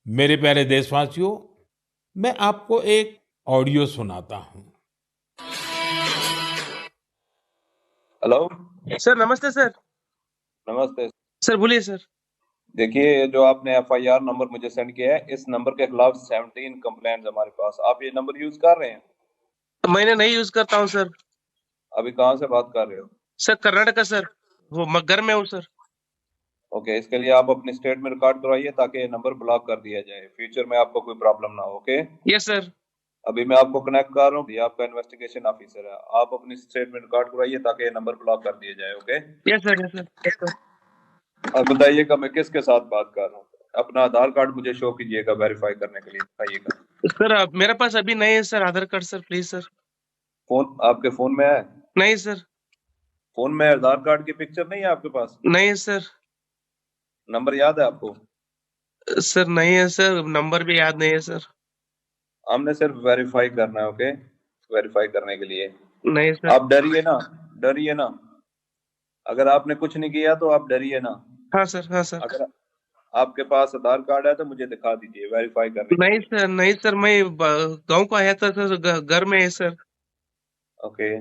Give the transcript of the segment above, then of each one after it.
मेरे प्यारे देशवासियों, मैं आपको एक ऑडियो सुनाता हूं। हेलो। सर नमस्ते सर। नमस्ते। सर बोलिए सर। देखिए, ये जो आपने एफआईआर नंबर मुझे सेंड किया है, इस नंबर के खिलाफ 17 कंप्लेंट्स हमारे पास। आप ये नंबर यूज कर रहे हैं? मैंने नहीं यूज करता हूँ सर। अभी कहाँ से बात कर रहे हो? Sir Karnataka sir. वो घर में हूँ सर। ओके, इसके लिए आप अपनी स्टेट में रिकॉर्ड करवाइए ताकि ये नंबर ब्लॉक कर दिया जाए, फ्यूचर में आपको कोई प्रॉब्लम ना हो। Okay, yes sir. अभी मैं आपको कनेक्ट कर रहा हूँ, ये आपका इन्वेस्टिगेशन ऑफिसर है। आप अपनी स्टेट में रिकॉर्ड करवाइए ताकि ये नंबर ब्लॉक कर दिया जाए। Okay, yes sir yes sir yes sir. अब बताइएगा मैं किसके साथ बात कर रहा हूँ। अपना आधार कार्ड मुझे शो कीजिएगा वेरीफाई करने के लिए, बताइएगा। सर मेरे पास अभी नहीं है sir Aadhaar card sir, please sir. Phone आपके फोन में है? नहीं सर। फोन में आधार कार्ड की पिक्चर नहीं है आपके पास? नहीं है सर। नंबर याद है आपको? सर नहीं है सर, नंबर भी याद नहीं है सर। हमने सिर्फ वेरीफाई करना है। ओके, वेरीफाई करने के लिए नहीं सर। आप डरिए ना, डरिए ना। अगर आपने कुछ नहीं किया तो आप डरिए ना। हाँ सर हाँ सर। अगर आपके पास आधार कार्ड है तो मुझे दिखा दीजिए वेरीफाई करने के नहीं लिए। सर नहीं सर, मैं गांव को आया था सर, घर में है सर। Okay,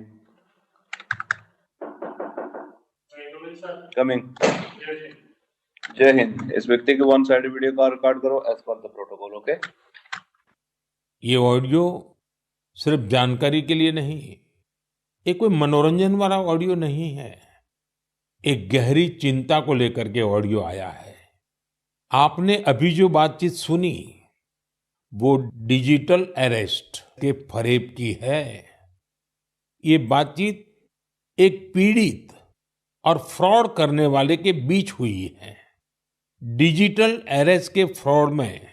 coming. जय हिंद। इस व्यक्ति के वन साइड वीडियो का रिकॉर्ड करो as per the protocol. Okay, ये ऑडियो सिर्फ जानकारी के लिए नहीं, ये कोई मनोरंजन वाला ऑडियो नहीं है। एक गहरी चिंता को लेकर के ऑडियो आया है। आपने अभी जो बातचीत सुनी, वो डिजिटल अरेस्ट के फरेब की है। ये बातचीत एक पीड़ित और फ्रॉड करने वाले के बीच हुई है। डिजिटल अरेस्ट के फ्रॉड में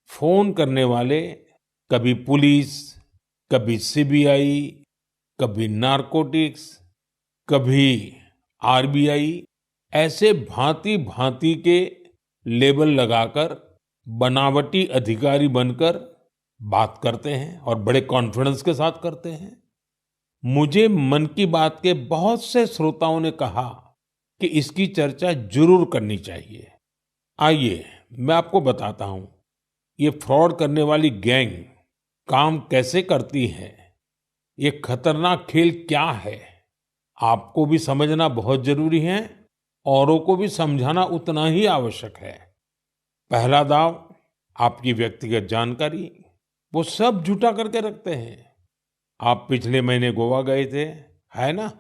फोन करने वाले कभी पुलिस, कभी सीबीआई, कभी नारकोटिक्स, कभी आरबीआई, ऐसे भांति भांति के लेबल लगाकर बनावटी अधिकारी बनकर बात करते हैं और बड़े कॉन्फिडेंस के साथ करते हैं। मुझे मन की बात के बहुत से श्रोताओं ने कहा कि इसकी चर्चा जरूर करनी चाहिए। आइए मैं आपको बताता हूं ये फ्रॉड करने वाली गैंग काम कैसे करती है, ये खतरनाक खेल क्या है। आपको भी समझना बहुत जरूरी है, औरों को भी समझाना उतना ही आवश्यक है। पहला दाव, आपकी व्यक्तिगत जानकारी, वो सब जुटा करके रखते हैं। आप पिछले महीने गोवा गए थे, है ना?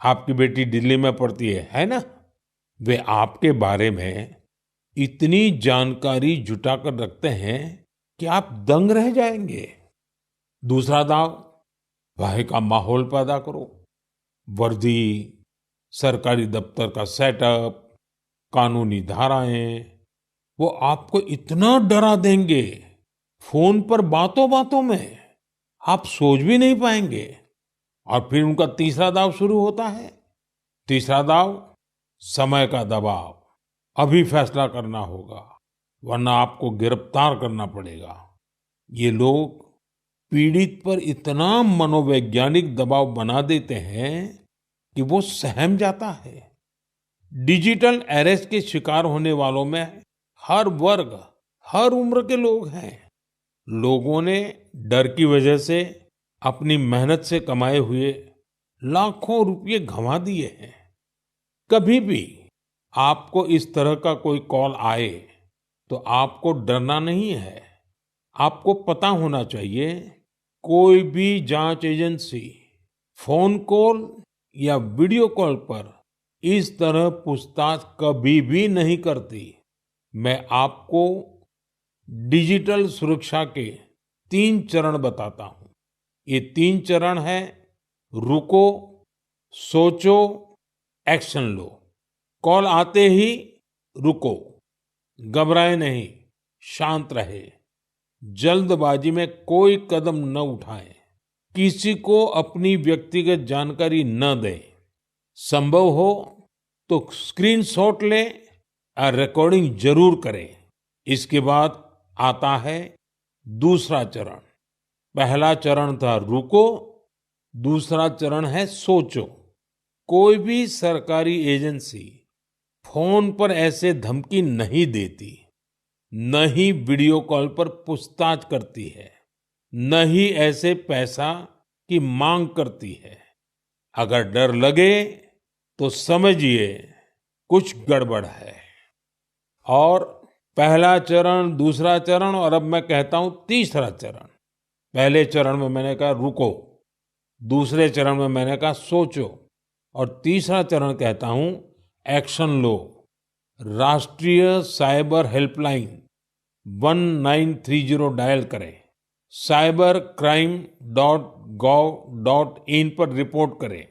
आपकी बेटी दिल्ली में पढ़ती है ना? वे आपके बारे में इतनी जानकारी जुटा कर रखते हैं कि आप दंग रह जाएंगे। दूसरा दाव, भय का माहौल पैदा करो। वर्दी, सरकारी दफ्तर का सेटअप, कानूनी धाराएं, वो आपको इतना डरा देंगे, फोन पर बातों बातों में आप सोच भी नहीं पाएंगे। और फिर उनका तीसरा दाव शुरू होता है। तीसरा दाव, समय का दबाव। अभी फैसला करना होगा, वरना आपको गिरफ्तार करना पड़ेगा। ये लोग पीड़ित पर इतना मनोवैज्ञानिक दबाव बना देते हैं कि वो सहम जाता है। डिजिटल अरेस्ट के शिकार होने वालों में हर वर्ग, हर उम्र के लोग हैं। लोगों ने डर की वजह से अपनी मेहनत से कमाए हुए लाखों रुपए गंवा दिए हैं। कभी भी आपको इस तरह का कोई कॉल आए तो आपको डरना नहीं है। आपको पता होना चाहिए, कोई भी जांच एजेंसी फोन कॉल या वीडियो कॉल पर इस तरह पूछताछ कभी भी नहीं करती। मैं आपको डिजिटल सुरक्षा के 3 चरण बताता हूं। ये 3 चरण है: रुको, सोचो, एक्शन लो। कॉल आते ही रुको, घबराए नहीं, शांत रहे, जल्दबाजी में कोई कदम न उठाएं, किसी को अपनी व्यक्तिगत जानकारी न दें। संभव हो तो स्क्रीनशॉट लें और रिकॉर्डिंग जरूर करें। इसके बाद आता है दूसरा चरण। पहला चरण था रुको, दूसरा चरण है सोचो। कोई भी सरकारी एजेंसी फोन पर ऐसे धमकी नहीं देती। न ही वीडियो कॉल पर पूछताछ करती है, न ही ऐसे पैसा की मांग करती है। अगर डर लगे तो समझिए कुछ गड़बड़ है। और पहला चरण, दूसरा चरण और अब मैं कहता हूं तीसरा चरण। पहले चरण में मैंने कहा रुको, दूसरे चरण में मैंने कहा सोचो, और तीसरा चरण कहता हूं एक्शन लो। राष्ट्रीय साइबर हेल्पलाइन 1930 डायल करें, cybercrime.gov.in पर रिपोर्ट करें,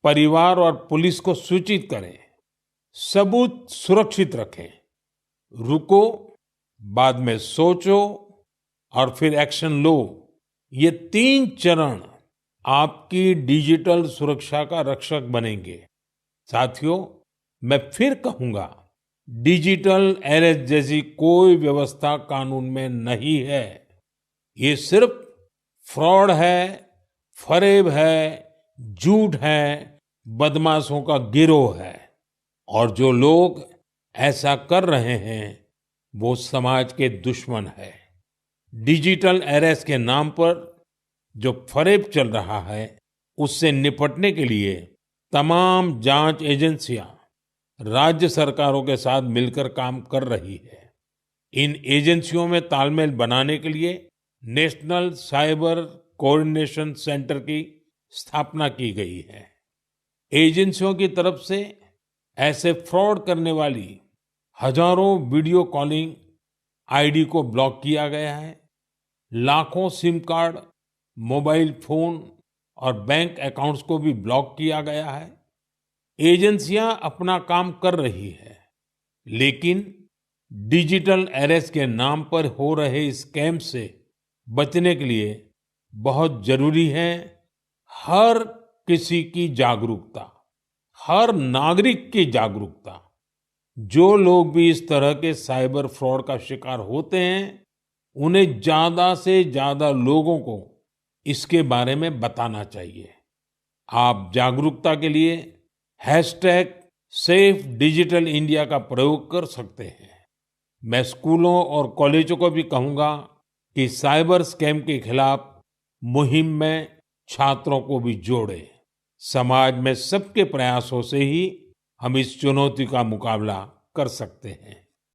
परिवार और पुलिस को सूचित करें, सबूत सुरक्षित रखें। रुको, बाद में सोचो और फिर एक्शन लो। ये 3 चरण आपकी डिजिटल सुरक्षा का रक्षक बनेंगे। साथियों, मैं फिर कहूंगा, डिजिटल अरेस्ट जैसी कोई व्यवस्था कानून में नहीं है। ये सिर्फ फ्रॉड है, फरेब है, झूठ है, बदमाशों का गिरोह है। और जो लोग ऐसा कर रहे हैं वो समाज के दुश्मन है। डिजिटल अरेस्ट के नाम पर जो फरेब चल रहा है उससे निपटने के लिए तमाम जांच एजेंसियां राज्य सरकारों के साथ मिलकर काम कर रही है। इन एजेंसियों में तालमेल बनाने के लिए नेशनल साइबर कोऑर्डिनेशन सेंटर की स्थापना की गई है। एजेंसियों की तरफ से ऐसे फ्रॉड करने वाली हजारों वीडियो कॉलिंग आईडी को ब्लॉक किया गया है। लाखों सिम कार्ड, मोबाइल फोन और बैंक अकाउंट्स को भी ब्लॉक किया गया है। एजेंसियां अपना काम कर रही है, लेकिन डिजिटल अरेस्ट के नाम पर हो रहे स्कैम से बचने के लिए बहुत जरूरी है हर किसी की जागरूकता, हर नागरिक की जागरूकता। जो लोग भी इस तरह के साइबर फ्रॉड का शिकार होते हैं, उन्हें ज्यादा से ज्यादा लोगों को इसके बारे में बताना चाहिए। आप जागरूकता के लिए सेफ डिजिटल इंडिया का प्रयोग कर सकते हैं। मैं स्कूलों और कॉलेजों को भी कहूंगा कि साइबर स्कैम के खिलाफ मुहिम में छात्रों को भी जोड़े। समाज में सबके प्रयासों से ही हम इस चुनौती का मुकाबला कर सकते हैं।